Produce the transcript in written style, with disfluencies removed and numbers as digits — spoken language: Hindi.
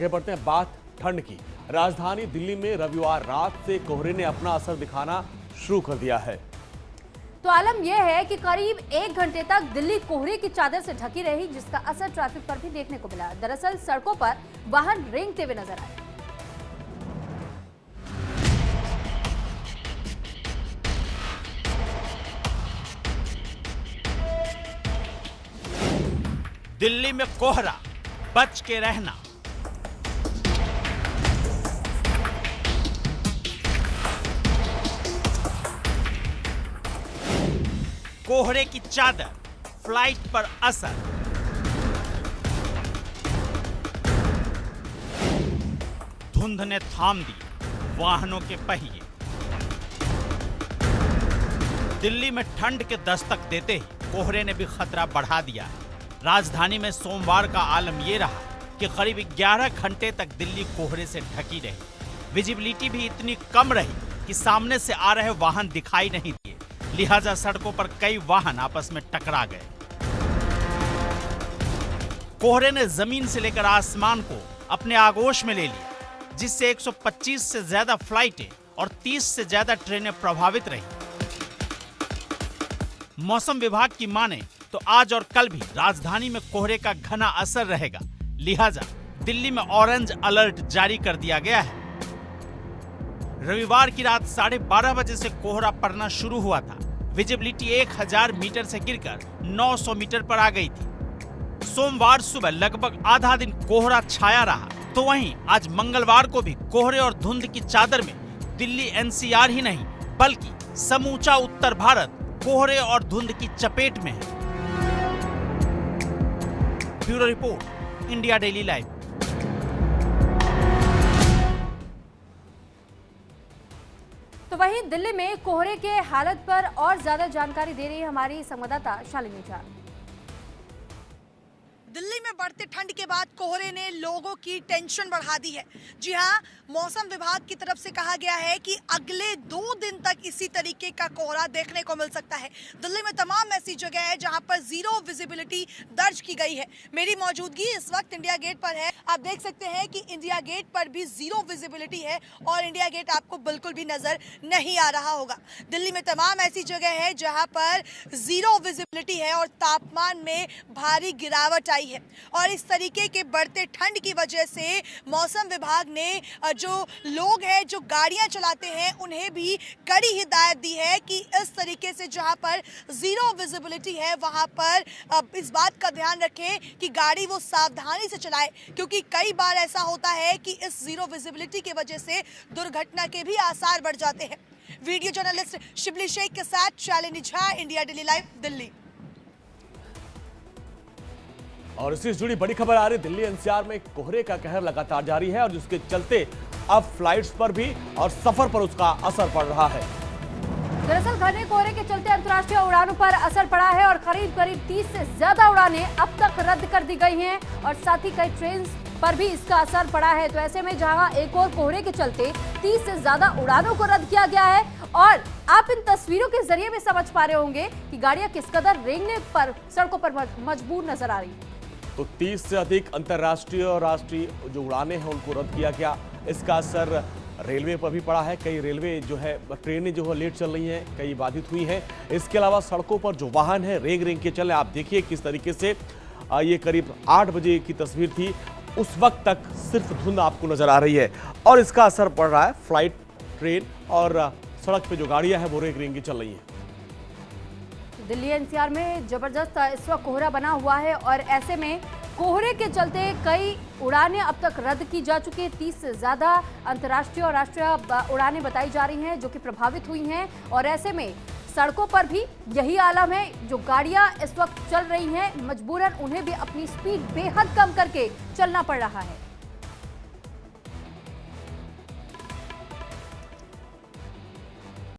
आगे बढ़ते हैं बात ठंड की। राजधानी दिल्ली में रविवार रात से कोहरे ने अपना असर दिखाना शुरू कर दिया है। तो आलम यह है कि करीब 1 घंटे तक दिल्ली कोहरे की चादर से ढकी रही, जिसका असर ट्रैफिक पर भी देखने को मिला। दरअसल सड़कों पर वाहन रेंगते हुए नजर आए। दिल्ली में कोहरा, बच के रहना। कोहरे की चादर, फ्लाइट पर असर। धुंध ने थाम दी वाहनों के पहिए। दिल्ली में ठंड के दस्तक देते ही कोहरे ने भी खतरा बढ़ा दिया है। राजधानी में सोमवार का आलम यह रहा कि करीब 11 घंटे तक दिल्ली कोहरे से ढकी रही। विजिबिलिटी भी इतनी कम रही कि सामने से आ रहे वाहन दिखाई नहीं दिए, लिहाजा सड़कों पर कई वाहन आपस में टकरा गए। कोहरे ने जमीन से लेकर आसमान को अपने आगोश में ले लिया, जिससे 125 से ज्यादा फ्लाइटें और 30 से ज्यादा ट्रेनें प्रभावित रही। मौसम विभाग की माने तो आज और कल भी राजधानी में कोहरे का घना असर रहेगा, लिहाजा दिल्ली में ऑरेंज अलर्ट जारी कर दिया गया है। रविवार की रात 12:30 बजे से कोहरा पड़ना शुरू हुआ था। विजिबिलिटी 1000 मीटर से गिरकर 900 मीटर पर आ गई थी। सोमवार सुबह लगभग आधा दिन कोहरा छाया रहा, तो वहीं आज मंगलवार को भी कोहरे और धुंध की चादर में दिल्ली एनसीआर ही नहीं बल्कि समूचा उत्तर भारत कोहरे और धुंध की चपेट में है। Bureau report, India daily live. तो वहीं दिल्ली में कोहरे के हालत पर और ज्यादा जानकारी दे रही है हमारी संवाददाता शालिनी झा। दिल्ली में बढ़ते ठंड के बाद कोहरे ने लोगों की टेंशन बढ़ा दी है। जी हाँ, मौसम विभाग की तरफ से कहा गया है कि अगले 2 दिन तक इसी तरीके का कोहरा देखने को मिल सकता है। दिल्ली में तमाम ऐसी जगह है जहां पर जीरो विजिबिलिटी दर्ज की गई है। मेरी मौजूदगी इस वक्त इंडिया गेट पर है। आप देख सकते हैं कि इंडिया गेट पर भी जीरो विजिबिलिटी है और इंडिया गेट आपको बिल्कुल भी नजर नहीं आ रहा होगा। दिल्ली में तमाम ऐसी जगह है जहाँ पर जीरो विजिबिलिटी है और तापमान में भारी गिरावट है। और इस तरीके के बढ़ते ठंड की वजह से मौसम विभाग ने जो लोग हैं जो गाड़ियां चलाते हैं उन्हें भी कड़ी हिदायत दी है कि इस तरीके से जहां पर जीरो विजिबिलिटी है वहां पर इस बात का ध्यान रखें कि गाड़ी वो सावधानी से चलाए, क्योंकि कई बार ऐसा होता है कि इस जीरो विजिबिलिटी की वजह से दुर्घटना के भी आसार बढ़ जाते हैं। वीडियो जर्नलिस्ट शिबली शेख के साथ Shalini Jha, India daily live, Delhi. और इससे जुड़ी बड़ी खबर आ रही, दिल्ली एनसीआर में कोहरे का कहर लगातार जारी है और जिसके चलते अब फ्लाइट्स पर भी और सफर पर उसका असर पड़ रहा है। दरअसल घने कोहरे के चलते अंतर्राष्ट्रीय उड़ानों पर असर पड़ा है और करीब 30 से ज्यादा उड़ानें अब तक रद्द कर दी गई हैं और साथ ही कई ट्रेन पर भी इसका असर पड़ा है। तो ऐसे में जहां एक और कोहरे के चलते 30 से ज्यादा उड़ानों को रद्द किया गया है और आप इन तस्वीरों के जरिए भी समझ पा रहे होंगे कि गाड़ियां किस कदर रेंगने पर सड़कों पर मजबूर नजर आ रही है। तो 30 से अधिक अंतर्राष्ट्रीय और राष्ट्रीय जो उड़ानें हैं उनको रद्द किया गया। इसका असर रेलवे पर भी पड़ा है। कई रेलवे जो है ट्रेनें जो है लेट चल रही हैं, कई बाधित हुई हैं। इसके अलावा सड़कों पर जो वाहन है रेंग रेंग के चले। आप देखिए किस तरीके से ये करीब 8 बजे की तस्वीर थी, उस वक्त तक सिर्फ धुंध आपको नजर आ रही है और इसका असर पड़ रहा है। फ्लाइट, ट्रेन और सड़क पे जो गाड़ियां हैं वो रेंग रेंग के चल रही हैं। दिल्ली एनसीआर में जबरदस्त इस वक्त कोहरा बना हुआ है और ऐसे में कोहरे के चलते कई उड़ानें अब तक रद्द की जा चुकी हैं। 30 से ज्यादा अंतर्राष्ट्रीय और राष्ट्रीय उड़ानें बताई जा रही हैं जो कि प्रभावित हुई हैं और ऐसे में सड़कों पर भी यही आलम है। जो गाड़ियां इस वक्त चल रही हैं मजबूरन उन्हें भी अपनी स्पीड बेहद कम करके चलना पड़ रहा है।